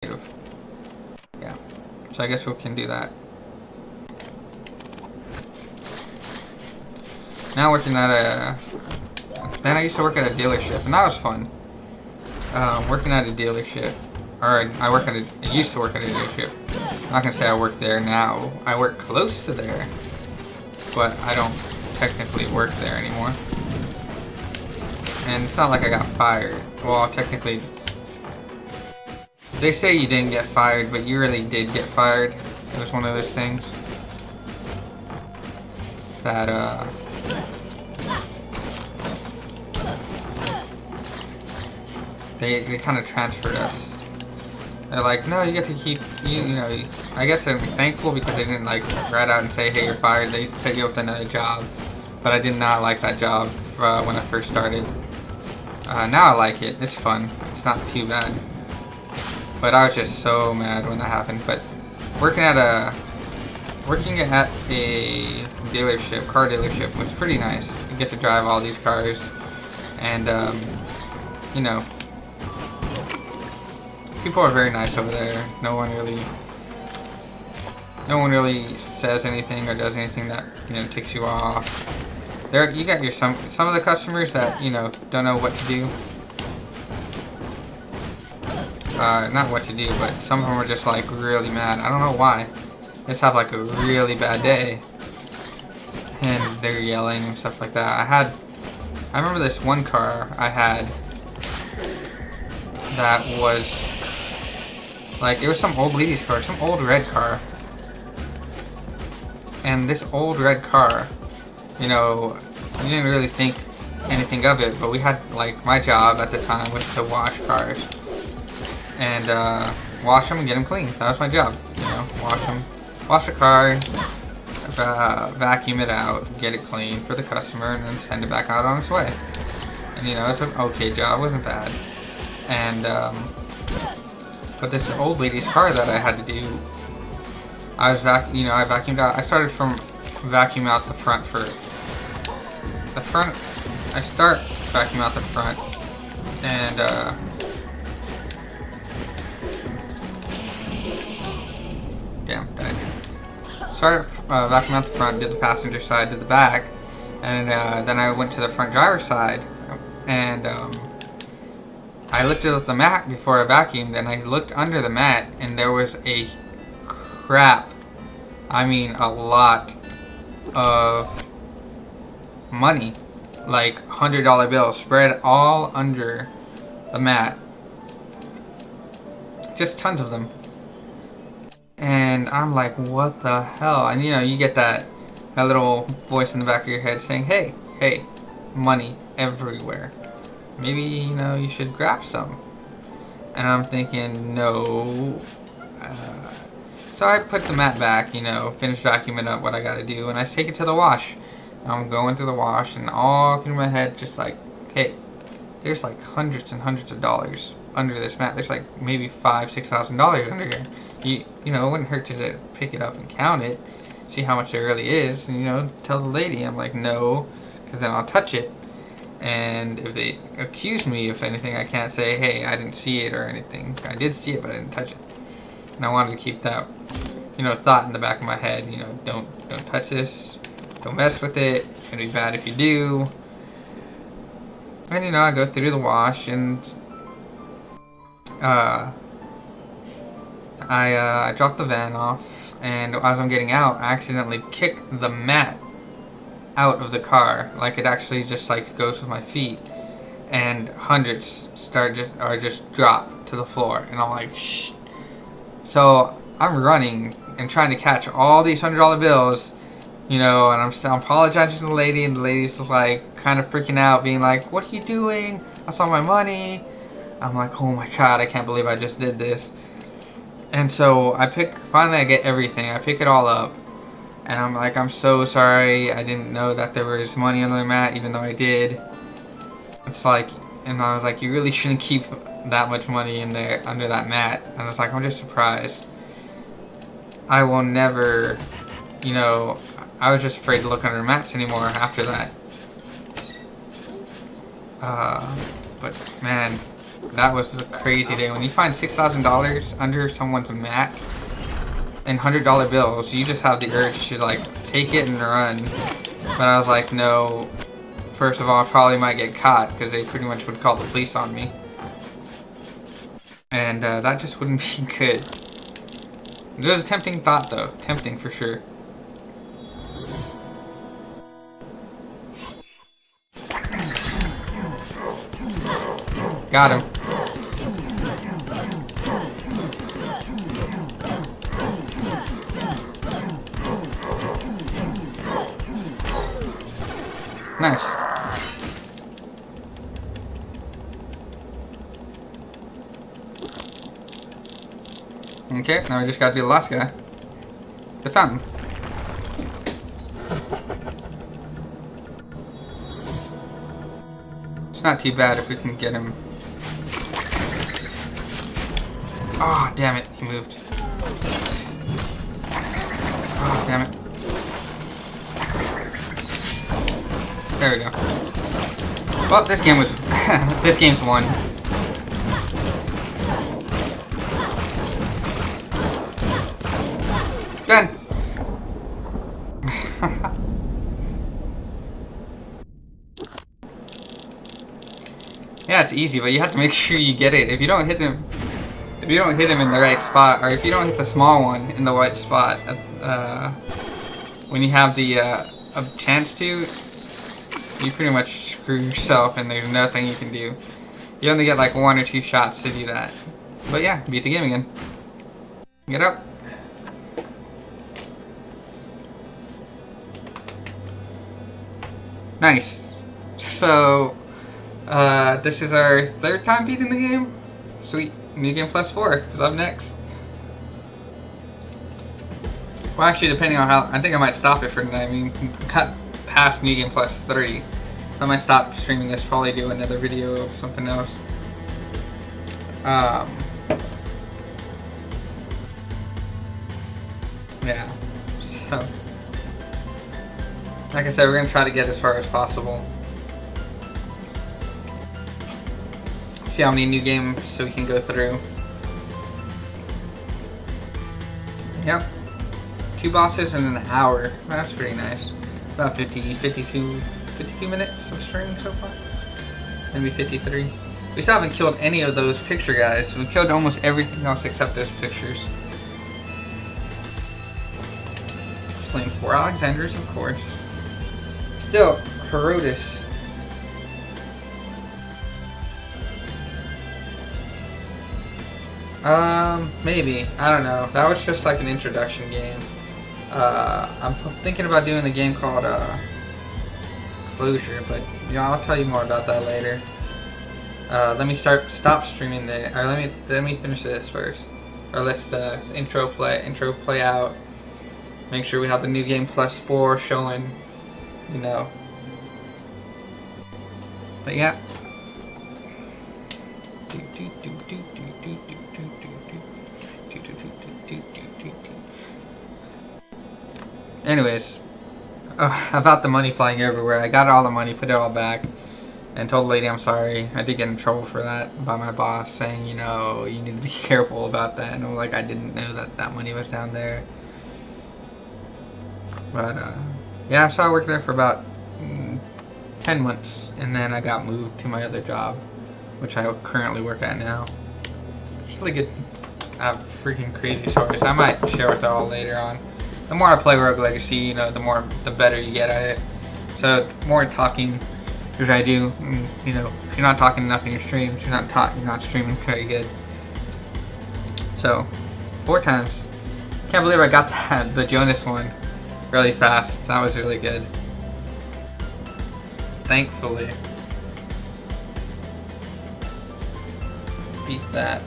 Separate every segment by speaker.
Speaker 1: Yeah. So I guess we can do that. Now working at a... Then I used to work at a dealership, and that was fun. Working at a dealership. Or I used to work at a dealership. I'm not gonna say I work there now. I work close to there. But I don't technically work there anymore. And it's not like I got fired. Well, technically... They say you didn't get fired, but you really did get fired. It was one of those things. That, They kind of transferred us. They're like, no, you get to keep, you know, I guess I'm thankful because they didn't like rat out and say, hey, you're fired. They set you up with another job. But I did not like that job when I first started. Now I like it. It's fun. It's not too bad. But I was just so mad when that happened. But working at a dealership, car dealership, was pretty nice. You get to drive all these cars. And, you know, people are very nice over there. No one really says anything or does anything that, you know, ticks you off. There, you got some of the customers that, you know, don't know what to do. Not what to do, but some of them are just like really mad. I don't know why. They just have like a really bad day, and they're yelling and stuff like that. I remember this one car I had that was like, it was some old lady's car, some old red car. And this old red car, you know, I didn't really think anything of it, but we had, like, my job at the time was to wash cars. And, wash them and get them clean. That was my job, you know, wash the car, vacuum it out, get it clean for the customer, and then send it back out on its way. And, you know, it's an okay job, it wasn't bad. And, but this old lady's car that I had to do, I vacuumed out. I started from vacuum out the front first. I start vacuum out the front, and damn, died. Started vacuum out the front, did the passenger side, did the back, and then I went to the front driver's side, and I lifted up the mat before I vacuumed, and I looked under the mat, and there was a crap, I mean a lot of money, like $100 bills spread all under the mat, just tons of them. And I'm like, what the hell? And you know, you get that little voice in the back of your head saying, hey, money everywhere. Maybe, you know, you should grab some. And I'm thinking, no. So I put the mat back, you know, finish vacuuming up what I gotta do, and I take it to the wash. And I'm going to the wash, and all through my head, just like, hey, there's like hundreds and hundreds of dollars under this mat. There's like maybe $5,000-$6,000 under here. You know, it wouldn't hurt to pick it up and count it, see how much there really is, and, you know, tell the lady. I'm like, no, because then I'll touch it. And if they accuse me of anything, I can't say, hey, I didn't see it or anything. I did see it, but I didn't touch it. And I wanted to keep that, you know, thought in the back of my head, you know, don't touch this, don't mess with it, it's gonna be bad if you do. And, you know, I go through the wash, and I dropped the van off, and as I'm getting out, I accidentally kicked the mat out of the car, like it actually just like goes with my feet, and hundreds just drop to the floor, and I'm like, shh. So I'm running and trying to catch all these $100 bills, you know, and I'm still apologizing to the lady, and the lady's like kind of freaking out, being like, what are you doing? That's all my money. I'm like, oh my god, I can't believe I just did this. And so finally I get everything, I pick it all up, and I'm like, I'm so sorry, I didn't know that there was money under the mat, even though I did. It's like, and I was like, you really shouldn't keep that much money in there, under that mat. And I was like, I'm just surprised. I will never, you know, I was just afraid to look under mats anymore after that. But man, That was a crazy day. When you find $6,000 under someone's mat and $100 bills, you just have the urge to like take it and run. But I was like, no. First of all, I probably might get caught because they pretty much would call the police on me. And that just wouldn't be good. It was a tempting thought though. Tempting for sure. Got him. Nice. Okay, now we just gotta do the last guy. The fountain. It's not too bad if we can get him. Oh, damn it, he moved. Oh, damn it. There we go. Well, this game was... this game's won. Done! Yeah, it's easy, but you have to make sure you get it. If you don't hit him... If you don't hit him in the right spot, or if you don't hit the small one in the right spot, when you have the a chance to, you pretty much screw yourself and there's nothing you can do. You only get like 1 or 2 shots to do that. But yeah, beat the game again. Get up. Nice. So, this is our 3rd time beating the game. Sweet. New Game Plus 4 is up next. Well, actually, depending on how... I think I might stop it for tonight. I mean, cut past New Game Plus 3. I might stop streaming this, probably do another video of something else. Yeah. So... Like I said, we're going to try to get as far as possible. See how many new games so we can go through. Yep. 2 bosses in an hour. That's pretty nice. About 52 minutes of stream so far. Maybe 53. We still haven't killed any of those picture guys. We killed almost everything else except those pictures. Slain 4 Alexanders, of course. Still, Herodes. Maybe. I don't know. That was just like an introduction game. I'm thinking about doing a game called, Closure, but, you know, I'll tell you more about that later. Let me stop streaming or let me finish this first. Or let's the intro play out. Make sure we have the New Game Plus 4 showing, you know. But yeah. Anyways, about the money flying everywhere. I got all the money, put it all back, and told the lady I'm sorry. I did get in trouble for that by my boss, saying, you know, you need to be careful about that. And I'm like, I didn't know that that money was down there. But, yeah, so I worked there for about 10 months, and then I got moved to my other job, which I currently work at now. It's really good. I have freaking crazy stories. I might share with all later on. The more I play Rogue Legacy, you know, the better you get at it. So, more talking, which I do. You know, if you're not talking enough in your streams, you're not streaming very good. So, 4 times. Can't believe I got the Jonas one really fast. That was really good. Thankfully. Beat that.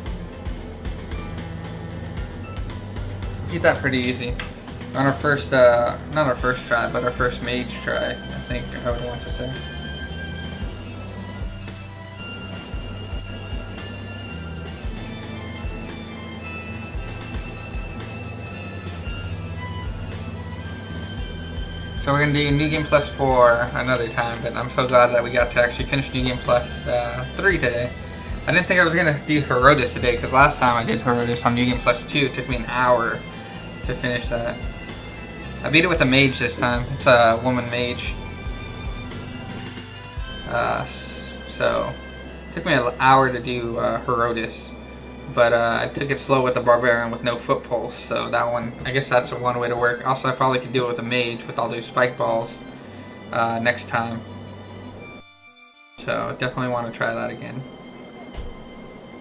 Speaker 1: Beat that pretty easy. On our first, not our first try, but our first mage try, I think I would want to say. So we're going to do New Game Plus 4 another time, but I'm so glad that we got to actually finish New Game Plus 3 today. I didn't think I was gonna do Herodes today, because last time I did Herodes on New Game Plus 2, it took me an hour to finish that. I beat it with a mage this time. It's a woman mage. So, it took me an hour to do Herodes. But I took it slow with the Barbarian with no foot pulse, so that one, I guess that's one way to work. Also, I probably could do it with a mage with all those spike balls next time. So, definitely want to try that again.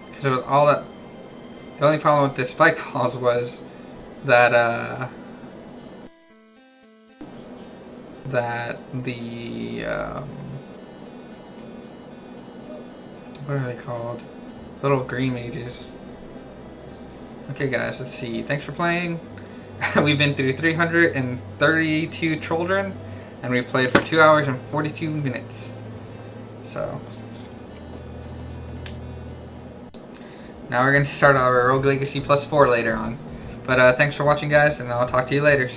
Speaker 1: Because with all that, the only problem with the spike balls was that the what are they called? Little green mages. Okay, guys, let's see. Thanks for playing. We've been through 332 children, and we played for 2 hours and 42 minutes. So now we're going to start our Rogue Legacy +4 later on. But thanks for watching, guys, and I'll talk to you later.